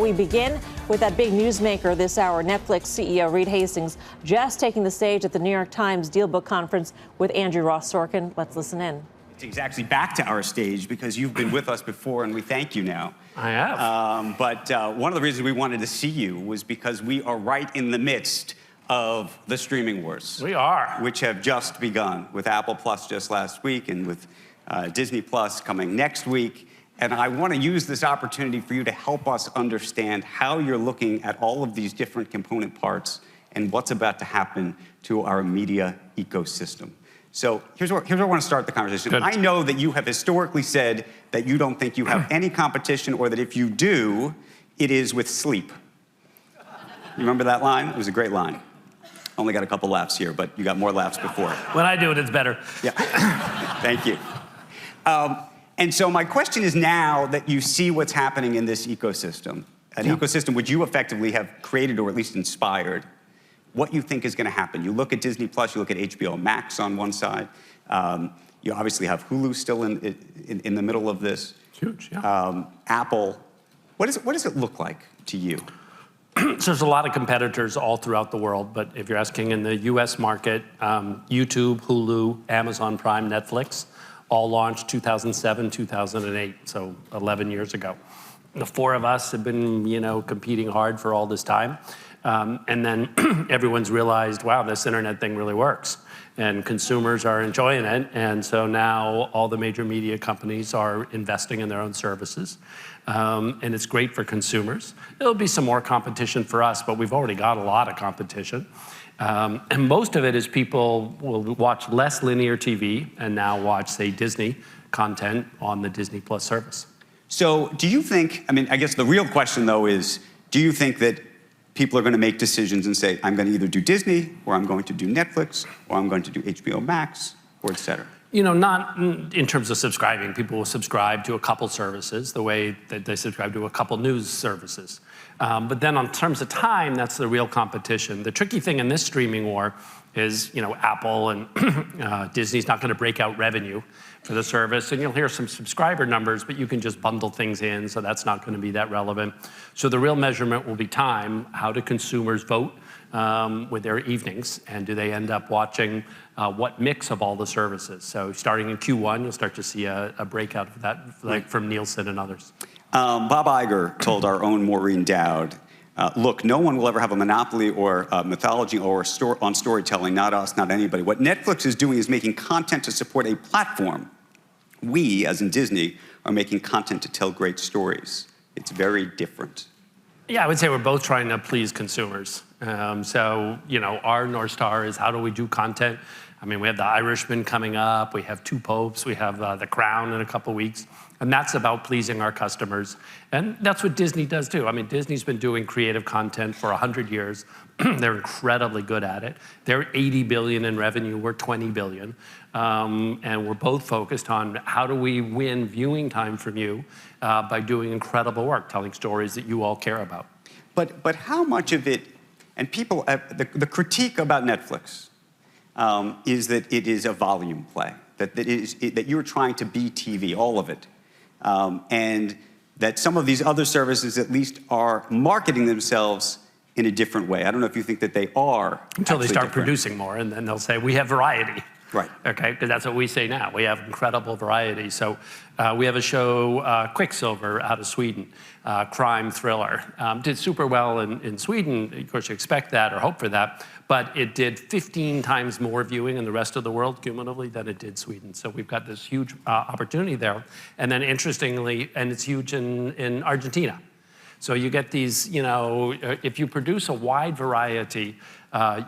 we begin with that big newsmaker this hour, Netflix CEO Reed Hasting, just taking the stage at the New York Times Dealbook conference with Andrew Ross Sorkin. Let's listen in. It's actually back to our stage because you've been with us before, and we thank you now. I have. But one of the reasons we wanted to see you was because we are right in the midst of the streaming wars. We are. Which have just begun with Apple Plus just last week and with Disney Plus coming next week. And I want to use this opportunity for you to help us understand how you're looking at all of these different component parts and what's about to happen to our media ecosystem. So here's where I want to start the conversation. Good. I know that you have historically said that you don't think you have any competition, or that if you do, it is with sleep. You remember that line? It was a great line. Only got a couple laughs here, but you got more laughs before. When I do it, it's better. Yeah. Thank you. And so my question is, now that you see what's happening in this ecosystem, an ecosystem which you effectively have created or at least inspired, what you think is going to happen. You look at Disney Plus, you look at HBO Max on one side. You obviously have Hulu still in the middle of this. Huge, yeah. Apple. What does it look like to you? So there's a lot of competitors all throughout the world, but if you're asking in the US market, YouTube, Hulu, Amazon Prime, Netflix, all launched 2007, 2008, so 11 years ago. The four of us have been, competing hard for all this time. And then everyone's realized, wow, this internet thing really works. And consumers are enjoying it. And so now all the major media companies are investing in their own services. And it's great for consumers. There'll be some more competition for us, but we've already got a lot of competition. And most of it is people will watch less linear TV and now watch, say, Disney content on the Disney Plus service. So do you think, I guess the real question, though, is, do you think that people are going to make decisions and say, I'm going to either do Disney, or I'm going to do Netflix, or I'm going to do HBO Max, or et cetera? Not in terms of subscribing. People will subscribe to a couple services the way that they subscribe to a couple news services. But then in terms of time, that's the real competition. The tricky thing in this streaming war is, Apple and Disney's not going to break out revenue for the service, and you'll hear some subscriber numbers, but you can just bundle things in, so that's not going to be that relevant. So the real measurement will be time. How do consumers vote with their evenings, and do they end up watching what mix of all the services? So starting in Q1, you'll start to see a breakout of that, like from Nielsen and others. Bob Iger told our own Maureen Dowd, look, no one will ever have a monopoly or mythology or on storytelling, not us, not anybody. What Netflix is doing is making content to support a platform. We, as in Disney, are making content to tell great stories. It's very different. Yeah, I would say we're both trying to please consumers. So, our North Star is, how do we do content? We have The Irishman coming up. We have Two Popes. We have The Crown in a couple weeks. And that's about pleasing our customers. And that's what Disney does too. Disney's been doing creative content for 100 years. They're incredibly good at it. They're $80 billion in revenue. We're $20 billion. And we're both focused on, how do we win viewing time from you by doing incredible work, telling stories that you all care about. But how much of it, and people, the critique about Netflix is that it is a volume play, that you're trying to be TV, all of it. And that some of these other services at least are marketing themselves in a different way. I don't know if you think that they are. Until they start producing more, and then they'll say, we have variety. Right. Okay, because that's what we say now. We have incredible variety. So we have a show, Quicksilver, out of Sweden, crime thriller. Did super well in Sweden. Of course, you expect that or hope for that. But it did 15 times more viewing in the rest of the world cumulatively than it did Sweden. So we've got this huge opportunity there. And then interestingly, and it's huge in Argentina. So you get these, if you produce a wide variety,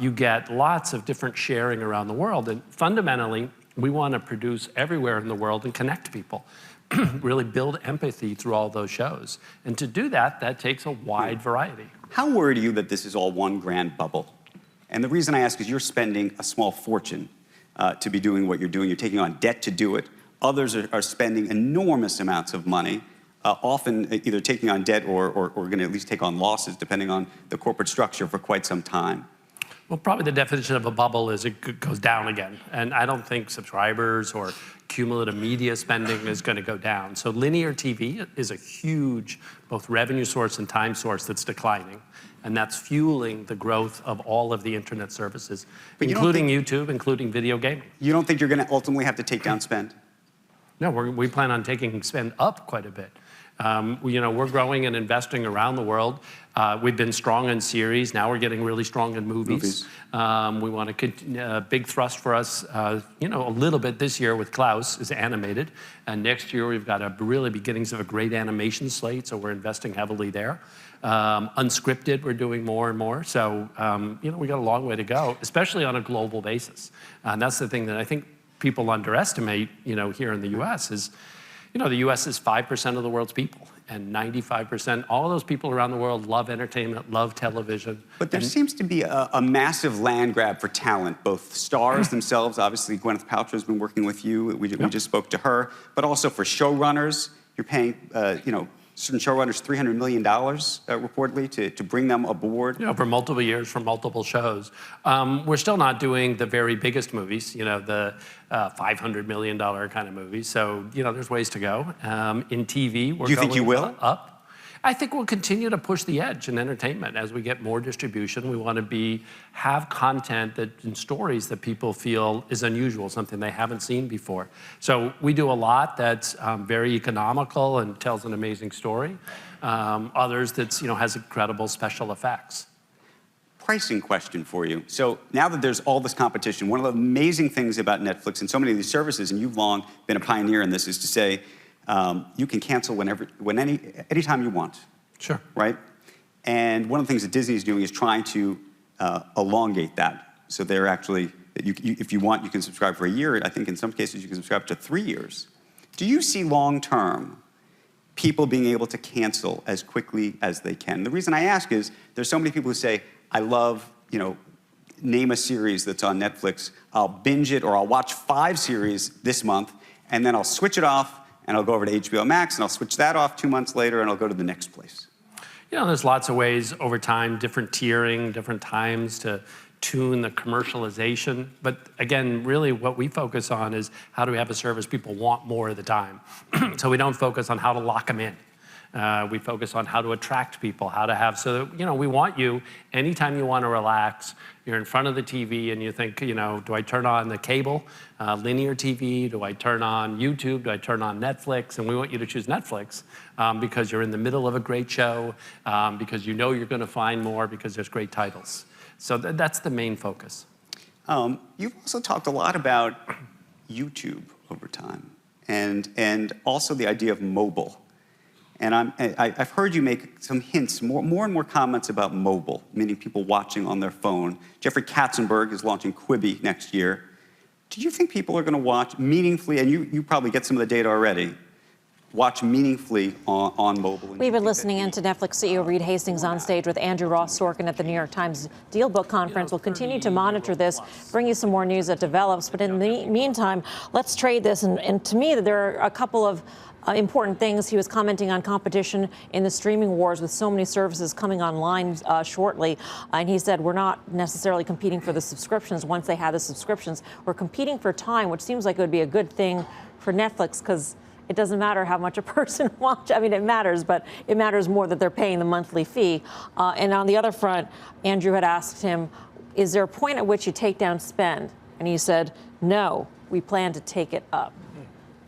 you get lots of different sharing around the world. And fundamentally, we want to produce everywhere in the world and connect people. Really build empathy through all those shows. And to do that, that takes a wide variety. How worried are you that this is all one grand bubble? And the reason I ask is, you're spending a small fortune to be doing what you're doing. You're taking on debt to do it. Others are spending enormous amounts of money, often either taking on debt or going to at least take on losses, depending on the corporate structure, for quite some time. Well, probably the definition of a bubble is it goes down again. And I don't think subscribers or cumulative media spending is going to go down. So linear TV is a huge both revenue source and time source that's declining. And that's fueling the growth of all of the internet services, including YouTube, including video gaming. You don't think you're going to ultimately have to take down spend? No, we plan on taking spend up quite a bit. We're growing and investing around the world. We've been strong in series. Now we're getting really strong in movies. We want to continue. Big thrust for us, a little bit this year with Klaus is animated. And next year we've got really beginnings of a great animation slate, so we're investing heavily there. Unscripted, we're doing more and more. So, we got a long way to go, especially on a global basis. And that's the thing that I think people underestimate, here in the U.S. is, the U.S. is 5% of the world's people, and 95%, all of those people around the world love entertainment, love television. But there seems to be a massive land grab for talent, both stars themselves, obviously Gwyneth Paltrow has been working with you, we just spoke to her, but also for showrunners. You're paying, certain showrunners $300 million, reportedly, to bring them aboard. For multiple years, for multiple shows. We're still not doing the very biggest movies, the $500 million kind of movies. So, there's ways to go. In TV, we're Do you think you will? Up. I think we'll continue to push the edge in entertainment as we get more distribution. We want to have content and stories that people feel is unusual, something they haven't seen before. So we do a lot that's very economical and tells an amazing story. Others that's has incredible special effects. Pricing question for you. So now that there's all this competition, one of the amazing things about Netflix and so many of these services, and you've long been a pioneer in this, is to say, you can cancel anytime you want. Sure. Right? And one of the things that Disney is doing is trying to elongate that. So they're actually, if you want, you can subscribe for a year. I think in some cases you can subscribe to 3 years. Do you see long-term people being able to cancel as quickly as they can? The reason I ask is there's so many people who say, I love, name a series that's on Netflix. I'll binge it or I'll watch 5 series this month and then I'll switch it off and I'll go over to HBO Max, and I'll switch that off 2 months later, and I'll go to the next place. There's lots of ways over time, different tiering, different times to tune the commercialization. But again, really what we focus on is how do we have a service people want more of the time? So we don't focus on how to lock them in. We focus on how to attract people, how to have, so that, we want you, anytime you want to relax, you're in front of the TV and you think, do I turn on the cable, linear TV? Do I turn on YouTube? Do I turn on Netflix? And we want you to choose Netflix because you're in the middle of a great show, because you're going to find more, because there's great titles. So that's the main focus. You've also talked a lot about YouTube over time and also the idea of mobile. And I've heard you make some hints, more and more comments about mobile, meaning people watching on their phone. Jeffrey Katzenberg is launching Quibi next year. Do you think people are going to watch meaningfully, and you probably get some of the data already, watch meaningfully on mobile? We've been listening in to Netflix CEO Reed Hasting on stage with Andrew Ross Sorkin at the New York Times Dealbook Conference. We'll continue to monitor this, bring you some more news that develops. But in the meantime, let's trade this. And to me, there are a couple of important things. He was commenting on competition in the streaming wars with so many services coming online shortly. And he said, we're not necessarily competing for the subscriptions once they have the subscriptions. We're competing for time, which seems like it would be a good thing for Netflix because it doesn't matter how much a person watches. I mean, it matters, but it matters more that they're paying the monthly fee. And on the other front, Andrew had asked him, is there a point at which you take down spend? And he said, no, we plan to take it up.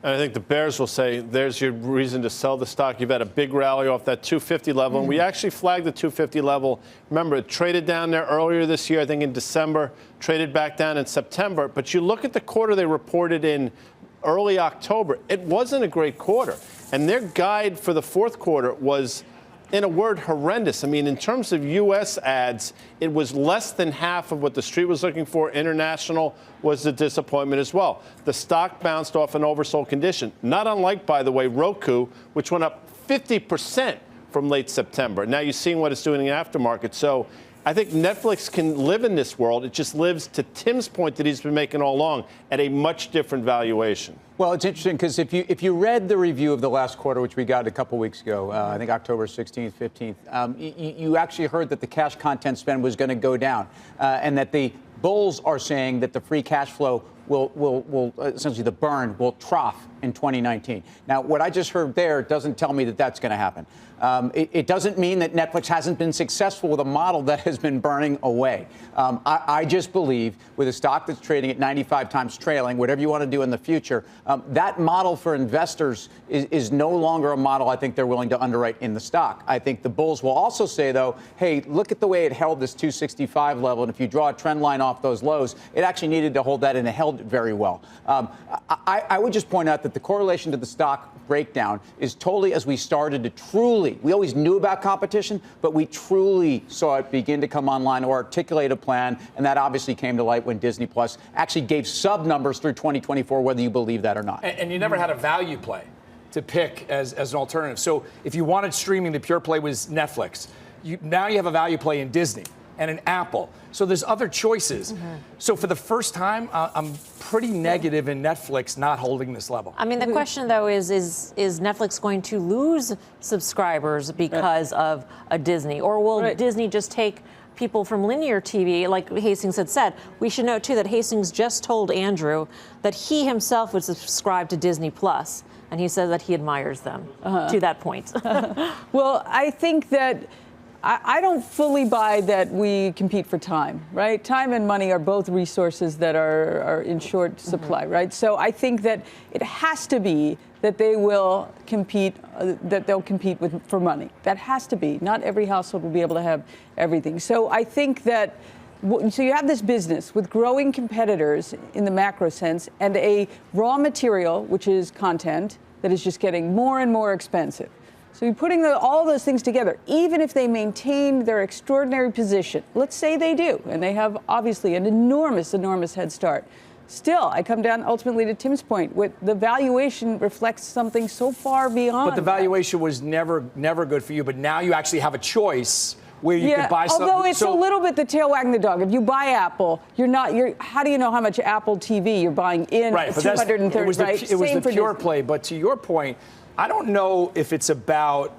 And I think the bears will say, there's your reason to sell the stock. You've had a big rally off that 250 level. And we actually flagged the 250 level. Remember, it traded down there earlier this year, I think in December, traded back down in September. But you look at the quarter they reported in early October, it wasn't a great quarter. And their guide for the fourth quarter was, in a word, horrendous. I mean, in terms of U.S. ads, it was less than half of what the street was looking for. International was a disappointment as well. The stock bounced off an oversold condition, not unlike, by the way, Roku, which went up 50% from late September. Now you're seeing what it's doing in the aftermarket. So I think Netflix can live in this world. It just lives, to Tim's point that he's been making all along, at a much different valuation. Well, it's interesting because if you read the review of the last quarter, which we got a couple weeks ago, I think October 16th, 15th, you actually heard that the cash content spend was going to go down, and that the bulls are saying that the free cash flow will essentially the burn will trough in 2019. Now, what I just heard there doesn't tell me that that's going to happen. It doesn't mean that Netflix hasn't been successful with a model that has been burning away. I just believe with a stock that's trading at 95 times trailing, whatever you want to do in the future, that model for investors is no longer a model I think they're willing to underwrite in the stock. I think the bulls will also say, though, hey, look at the way it held this 265 level. And if you draw a trend line off those lows, it actually needed to hold that, and it held it very well. I would just point out that the correlation to the stock breakdown is totally as we started to truly, we always knew about competition, but we truly saw it begin to come online or articulate a plan, and that obviously came to light when Disney Plus actually gave sub numbers through 2024, whether you believe that or not. And you never had a value play to pick as an alternative. So if you wanted streaming, the pure play was Netflix. Now you have a value play in Disney and in Apple. So there's other choices. So for the first time, I'm pretty negative in Netflix not holding this level. I mean, the question, though, is Netflix going to lose subscribers because of a Disney? Or will Disney just take people from linear TV, like Hastings had said? We should note, too, that Hastings just told Andrew that he himself would subscribe to Disney Plus, and he says that he admires them to that point. Well, I think that I don't fully buy that we compete for time, right? Time and money are both resources that are in short supply, right? So I think that it has to be that they will compete, that they'll compete for money. That has to be. Not every household will be able to have everything. So I think that, so you have this business with growing competitors in the macro sense and a raw material, which is content, that is just getting more and more expensive. So you're putting all those things together, even if they maintain their extraordinary position. Let's say they do, and they have obviously an enormous, enormous head start. Still, I come down ultimately to Tim's point, with the valuation reflects something so far beyond. But the valuation was never good for you. But now you actually have a choice where you can buy something. Although it's a little bit the tail wagging the dog. If you buy Apple, how do you know how much Apple TV you're buying in? Right, but 230, it was right? it was the pure play. But to your point, I don't know if it's about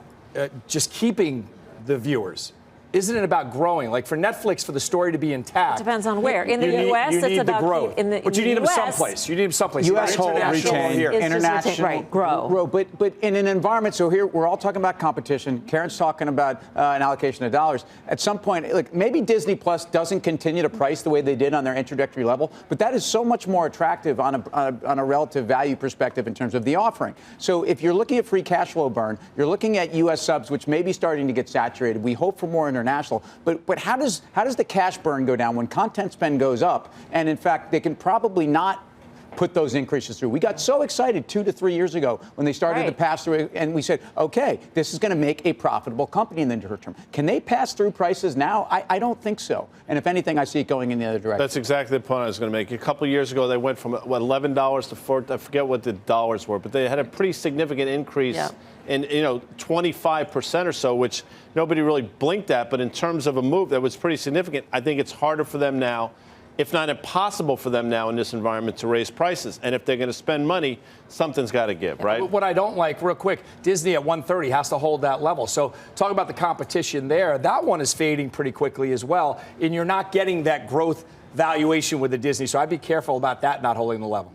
just keeping the viewers. Isn't it about growing? Like for Netflix, for the story to be intact. It depends on where. In the U.S., it's about growth. But you need them someplace. You need them someplace. U.S. hold, retain, here. international, right, grow. But in an environment, so here we're all talking about competition. Karen's talking about an allocation of dollars. At some point, like maybe Disney Plus doesn't continue to price the way they did on their introductory level, but that is so much more attractive on a relative value perspective in terms of the offering. So if you're looking at free cash flow burn, you're looking at U.S. subs, which may be starting to get saturated. We hope for more international. But how does the cash burn go down when content spend goes up? And in fact, they can probably not put those increases through. We got so excited 2 to 3 years ago when they started to pass through, and we said, okay, this is going to make a profitable company in the near term. Can they pass through prices now? I don't think so. And if anything, I see it going in the other direction. That's exactly the point I was going to make. A couple of years ago, they went from $11 to $4. I forget what the dollars were, but they had a pretty significant increase. Yeah. In 25% or so, which nobody really blinked at. But in terms of a move that was pretty significant, I think it's harder for them now, if not impossible for them now in this environment to raise prices. And if they're going to spend money, something's got to give, right? What I don't like, real quick, Disney at 130 has to hold that level. So talk about the competition there. That one is fading pretty quickly as well. And you're not getting that growth valuation with the Disney. So I'd be careful about that not holding the level.